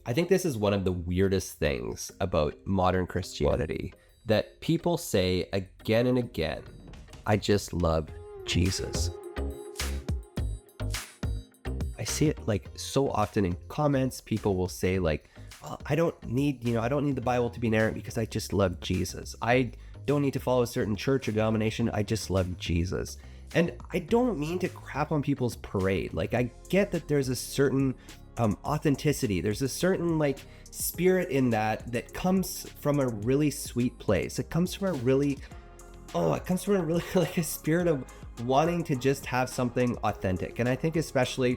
I think this is one of the weirdest things about modern Christianity that people say again and again, I just love Jesus. I see it like so often in comments. People will say like, well, I don't need the Bible to be inerrant because I just love Jesus. I don't need to follow a certain church or denomination. I just love Jesus. And I don't mean to crap on people's parade. Like, I get that there's a certain authenticity. There's a certain like spirit in that comes from a really sweet place. It comes from a really like a spirit of wanting to just have something authentic. And I think especially,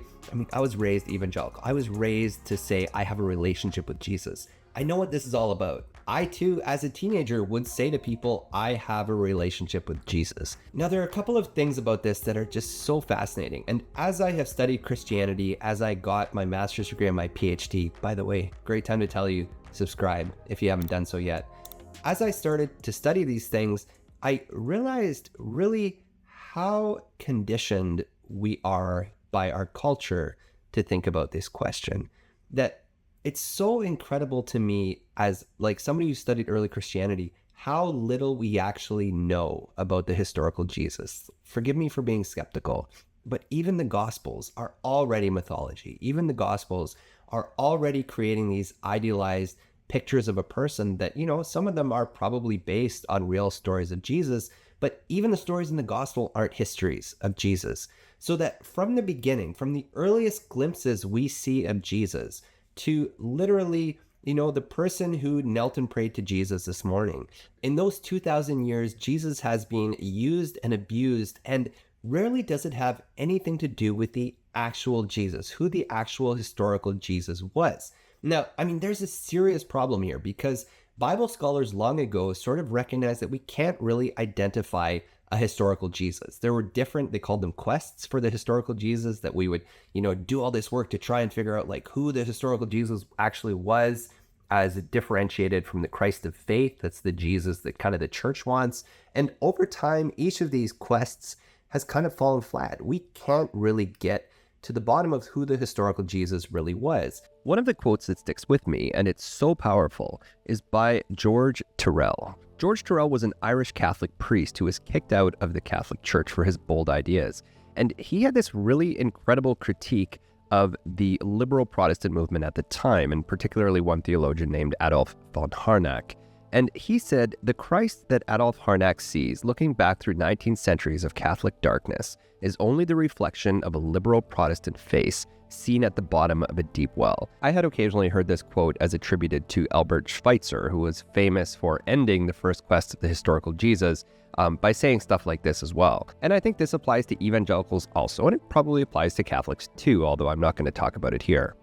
I was raised evangelical. I was raised to say I have a relationship with Jesus. I know what this is all about. I too, as a teenager, would say to people, I have a relationship with Jesus. Now, there are a couple of things about this that are just so fascinating. And as I have studied Christianity, as I got my master's degree and my PhD, by the way, great time to tell you, subscribe if you haven't done so yet. As I started to study these things, I realized really how conditioned we are by our culture to think about this question. That it's so incredible to me as like somebody who studied early Christianity, how little we actually know about the historical Jesus. Forgive me for being skeptical, but even the Gospels are already mythology. Even the Gospels are already creating these idealized pictures of a person that, some of them are probably based on real stories of Jesus, but even the stories in the Gospel aren't histories of Jesus. So that from the beginning, from the earliest glimpses we see of Jesus, to literally, the person who knelt and prayed to Jesus this morning. In those 2,000 years, Jesus has been used and abused, and rarely does it have anything to do with the actual Jesus, who the actual historical Jesus was. Now, there's a serious problem here because Bible scholars long ago sort of recognized that we can't really identify a historical Jesus. There were different, they called them quests for the historical Jesus, that we would, do all this work to try and figure out like who the historical Jesus actually was, as it differentiated from the Christ of faith. That's the Jesus that kind of the church wants. And over time, each of these quests has kind of fallen flat. We can't really get to the bottom of who the historical Jesus really was. One of the quotes that sticks with me, and it's so powerful, is by George Tyrrell. George Tyrrell was an Irish Catholic priest who was kicked out of the Catholic Church for his bold ideas. And he had this really incredible critique of the liberal Protestant movement at the time, and particularly one theologian named Adolf von Harnack. And he said, the Christ that Adolf Harnack sees, looking back through 19 centuries of Catholic darkness, is only the reflection of a liberal Protestant face seen at the bottom of a deep well. I had occasionally heard this quote as attributed to Albert Schweitzer, who was famous for ending the first quest of the historical Jesus by saying stuff like this as well. And I think this applies to evangelicals also, and it probably applies to Catholics too, although I'm not going to talk about it here.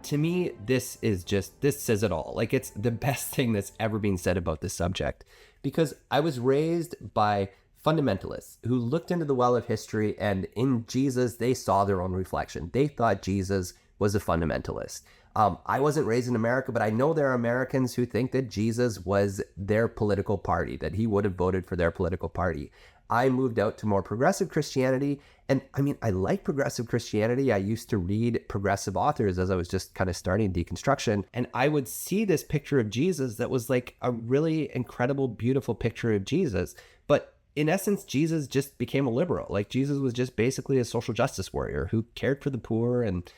To me, this says it all. Like, it's the best thing that's ever been said about this subject, because I was raised by fundamentalists who looked into the well of history, and in Jesus, they saw their own reflection. They thought Jesus was a fundamentalist. I wasn't raised in America, but I know there are Americans who think that Jesus was their political party, that he would have voted for their political party. I moved out to more progressive Christianity. And I like progressive Christianity. I used to read progressive authors as I was just kind of starting deconstruction. And I would see this picture of Jesus that was like a really incredible, beautiful picture of Jesus. But in essence, Jesus just became a liberal. Like, Jesus was just basically a social justice warrior who cared for the poor. And,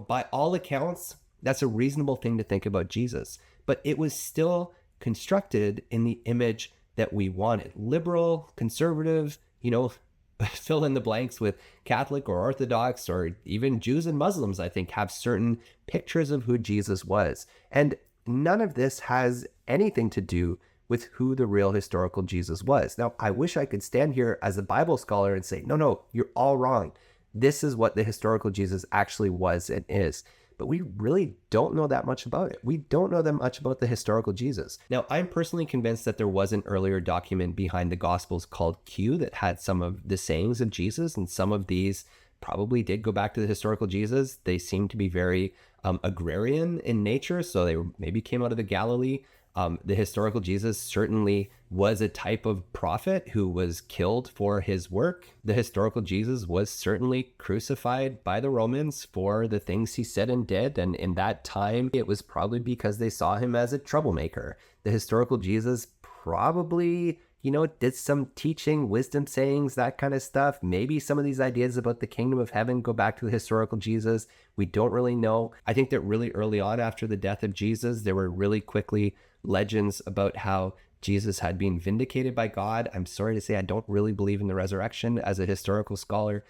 by all accounts, that's a reasonable thing to think about Jesus. But it was still constructed in the image that we wanted. Liberal, conservative, fill in the blanks with Catholic or Orthodox, or even Jews and Muslims, I think, have certain pictures of who Jesus was. And none of this has anything to do with who the real historical Jesus was. Now, I wish I could stand here as a Bible scholar and say, no, you're all wrong. This is what the historical Jesus actually was and is. But we really don't know that much about it. We don't know that much about the historical Jesus. Now, I'm personally convinced that there was an earlier document behind the Gospels called Q that had some of the sayings of Jesus, and some of these probably did go back to the historical Jesus. They seem to be very agrarian in nature, so they maybe came out of the Galilee. The historical Jesus certainly was a type of prophet who was killed for his work. The historical Jesus was certainly crucified by the Romans for the things he said and did. And in that time, it was probably because they saw him as a troublemaker. The historical Jesus probably, did some teaching, wisdom sayings, that kind of stuff. Maybe some of these ideas about the kingdom of heaven go back to the historical Jesus. We don't really know. I think that really early on after the death of Jesus, there were really quickly legends about how Jesus had been vindicated by God. I'm sorry to say I don't really believe in the resurrection as a historical scholar.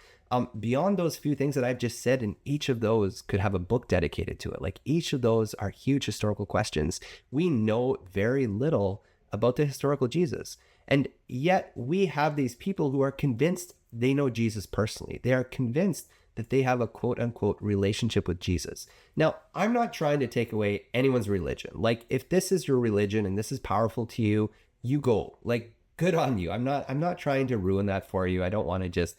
Beyond those few things that I've just said, and each of those could have a book dedicated to it. Like each of those are huge historical questions. We know very little about the historical Jesus. And yet we have these people who are convinced they know Jesus personally. They are convinced that they have a quote unquote relationship with Jesus. Now, I'm not trying to take away anyone's religion. Like if this is your religion and this is powerful to you, you go. Like good on you. I'm not trying to ruin that for you. I don't want to just,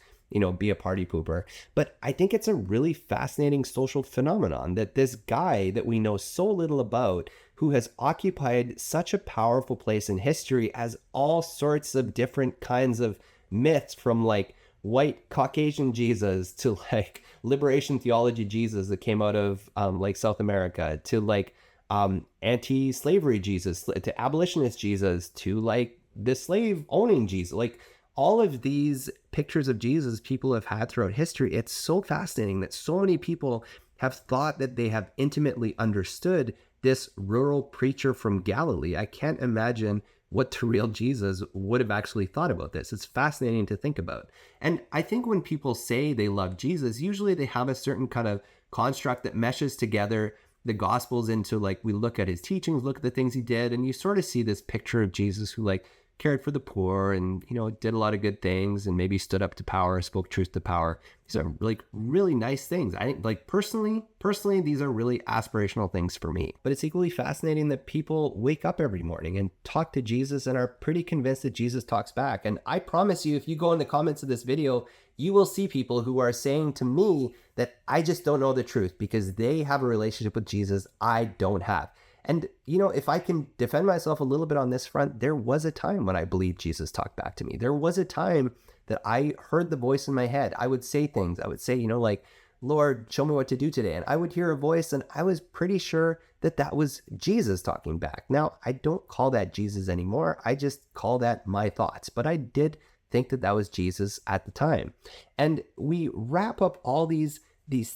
be a party pooper. But I think it's a really fascinating social phenomenon that this guy that we know so little about, who has occupied such a powerful place in history, as all sorts of different kinds of myths, from like white Caucasian Jesus to like liberation theology Jesus that came out of like South America, to like anti-slavery Jesus, to abolitionist Jesus, to like the slave owning Jesus. Like all of these pictures of Jesus people have had throughout history. It's so fascinating that so many people have thought that they have intimately understood this rural preacher from Galilee. I can't imagine what the real Jesus would have actually thought about this. It's fascinating to think about. And I think when people say they love Jesus, usually they have a certain kind of construct that meshes together the Gospels into like, we look at his teachings, look at the things he did, and you sort of see this picture of Jesus who like cared for the poor and, did a lot of good things and maybe stood up to power, spoke truth to power. These are like really nice things. I think like personally, these are really aspirational things for me. But it's equally fascinating that people wake up every morning and talk to Jesus and are pretty convinced that Jesus talks back. And I promise you, if you go in the comments of this video, you will see people who are saying to me that I just don't know the truth because they have a relationship with Jesus I don't have. And, if I can defend myself a little bit on this front, there was a time when I believed Jesus talked back to me. There was a time that I heard the voice in my head. I would say things. I would say, like, Lord, show me what to do today. And I would hear a voice and I was pretty sure that that was Jesus talking back. Now, I don't call that Jesus anymore. I just call that my thoughts. But I did think that that was Jesus at the time. And we wrap up all these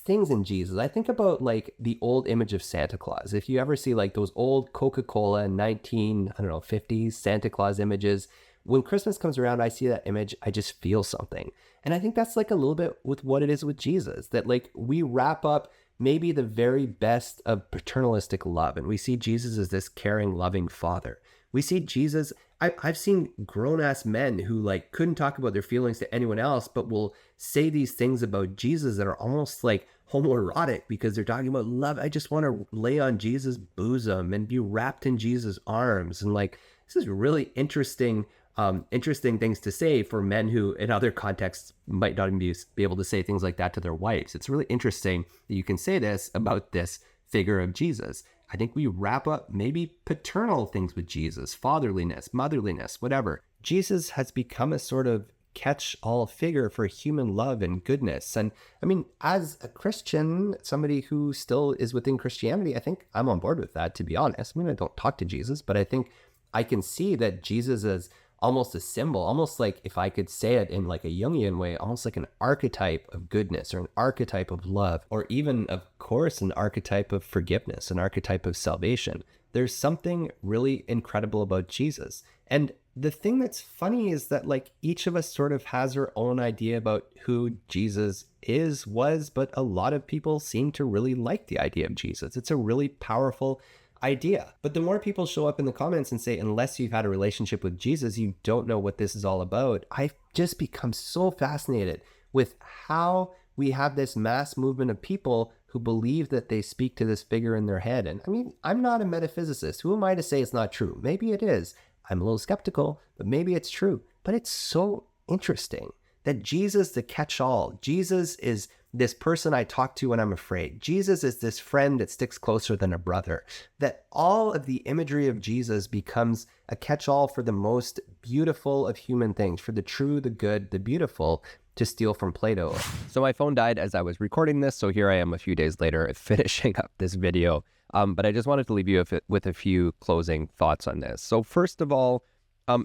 things in Jesus. I think about like the old image of Santa Claus. If you ever see like those old Coca-Cola 50s Santa Claus images, when Christmas comes around, I see that image, I just feel something. And I think that's like a little bit with what it is with Jesus, that like we wrap up maybe the very best of paternalistic love. And we see Jesus as this caring, loving father. We see Jesus, I've seen grown-ass men who like couldn't talk about their feelings to anyone else, but will say these things about Jesus that are almost like homoerotic because they're talking about love. I just want to lay on Jesus' bosom and be wrapped in Jesus' arms. And like, this is really interesting things to say for men who in other contexts might not even be able to say things like that to their wives. It's really interesting that you can say this about this figure of Jesus. I think we wrap up maybe paternal things with Jesus, fatherliness, motherliness, whatever. Jesus has become a sort of catch-all figure for human love and goodness. And I mean, as a Christian, somebody who still is within Christianity, I think I'm on board with that, to be honest. I mean, I don't talk to Jesus, but I think I can see that Jesus is almost a symbol, almost like, if I could say it in like a Jungian way, almost like an archetype of goodness or an archetype of love, or even, of course, an archetype of forgiveness, an archetype of salvation. There's something really incredible about Jesus. And the thing that's funny is that like each of us sort of has our own idea about who Jesus was, but a lot of people seem to really like the idea of Jesus. It's a really powerful idea. But the more people show up in the comments and say, unless you've had a relationship with Jesus, you don't know what this is all about, I've just become so fascinated with how we have this mass movement of people who believe that they speak to this figure in their head. And I mean, I'm not a metaphysicist. Who am I to say it's not true? Maybe it is. I'm a little skeptical, but maybe it's true. But it's so interesting that Jesus, the catch-all, Jesus is this person I talk to when I'm afraid. Jesus is this friend that sticks closer than a brother. That all of the imagery of Jesus becomes a catch-all for the most beautiful of human things, for the true, the good, the beautiful, to steal from Plato. So my phone died as I was recording this, so here I am a few days later finishing up this video. But I just wanted to leave you with a few closing thoughts on this. So first of all,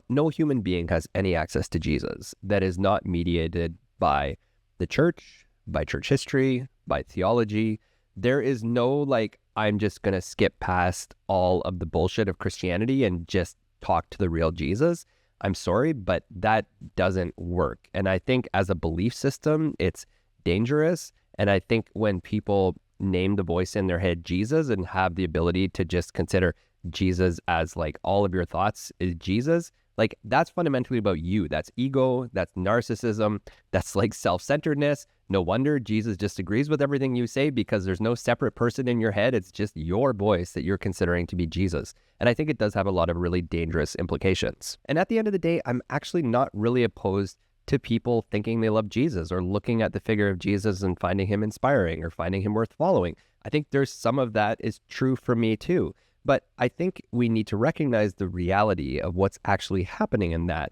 no human being has any access to Jesus that is not mediated by the church, by church history, by theology. There is no like, I'm just going to skip past all of the bullshit of Christianity and just talk to the real Jesus. I'm sorry, but that doesn't work. And I think as a belief system, it's dangerous. And I think when people name the voice in their head Jesus and have the ability to just consider Jesus as like all of your thoughts is Jesus, like that's fundamentally about you. That's ego, that's narcissism, that's like self-centeredness. No wonder Jesus just agrees with everything you say, because there's no separate person in your head. It's just your voice that you're considering to be Jesus. And I think it does have a lot of really dangerous implications. And at the end of the day, I'm actually not really opposed to people thinking they love Jesus or looking at the figure of Jesus and finding him inspiring or finding him worth following. I think there's some of that is true for me too. But I think we need to recognize the reality of what's actually happening in that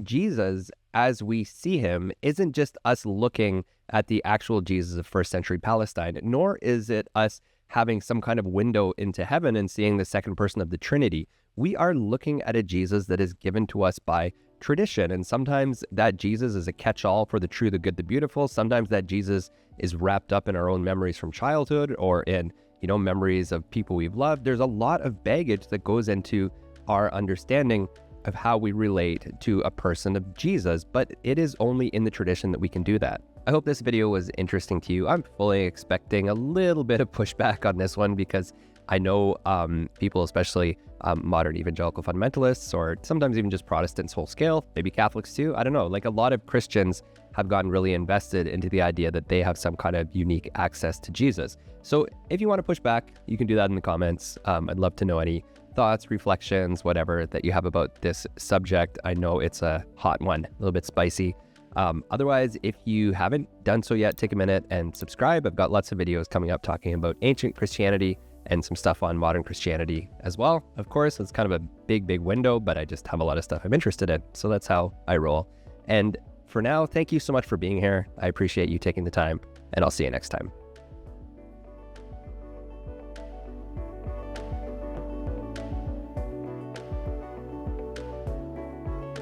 Jesus, as we see him, isn't just us looking at the actual Jesus of first century Palestine, nor is it us having some kind of window into heaven and seeing the second person of the Trinity. We are looking at a Jesus that is given to us by tradition. And sometimes that Jesus is a catch-all for the true, the good, the beautiful. Sometimes that Jesus is wrapped up in our own memories from childhood or in memories of people we've loved. There's a lot of baggage that goes into our understanding of how we relate to a person of Jesus, but it is only in the tradition that we can do that. I hope this video was interesting to you. I'm fully expecting a little bit of pushback on this one because I know people, especially modern evangelical fundamentalists, or sometimes even just Protestants whole scale, maybe Catholics too, I don't know, like a lot of Christians have gotten really invested into the idea that they have some kind of unique access to Jesus. So if you want to push back, you can do that in the comments. I'd love to know any thoughts, reflections, whatever that you have about this subject. I know it's a hot one, a little bit spicy. Otherwise, if you haven't done so yet, take a minute and subscribe. I've got lots of videos coming up talking about ancient Christianity and some stuff on modern Christianity as well. Of course, it's kind of a big window, but I just have a lot of stuff I'm interested in. So that's how I roll. And for now, thank you so much for being here. I appreciate you taking the time, and I'll see you next time.